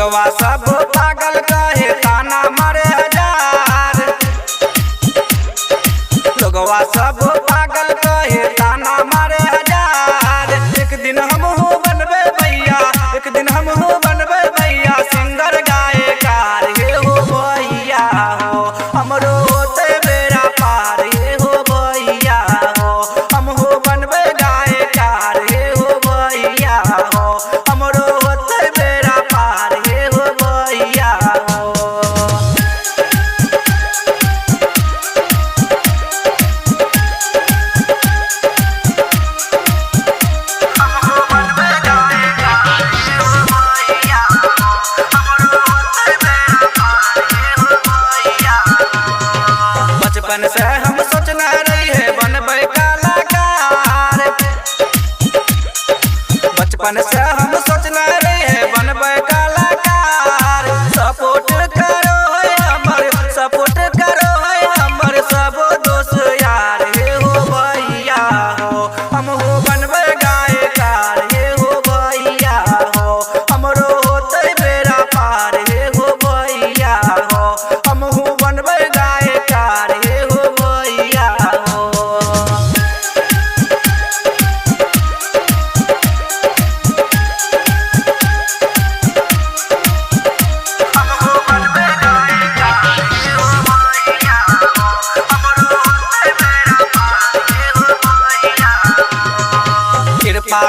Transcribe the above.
लोगवा सब पागल कहे ताना मारे हजार। लोगवा सब पागल कहे ताना मारे हजार। एक दिन हम हो बनबे भैया, एक दिन हम हो बनबे भैया सिंगर गायकार। ये हो भैया हो हमरो होते बेड़ा पार। ये हो भैया हो हम हो बनबे गायकार। ये हो भैया हो हमरो होते बेड़ा पार। ये हो भैया हो बचपन से हम सोचना रही है बनबे कलाकार। बचपन से हम सोचना रही है बनबे कलाकार। सपोर्ट करो है हमर, सपोर्ट करो है हमर सब दोस्त यार। ये हो भैया हो हम हो बनबे गायकार। ये हो भैया हो हमरो होते बेड़ा पार। ये हो भैया हो हम हो बनबे गायकार। ये हो भैया हो कृपा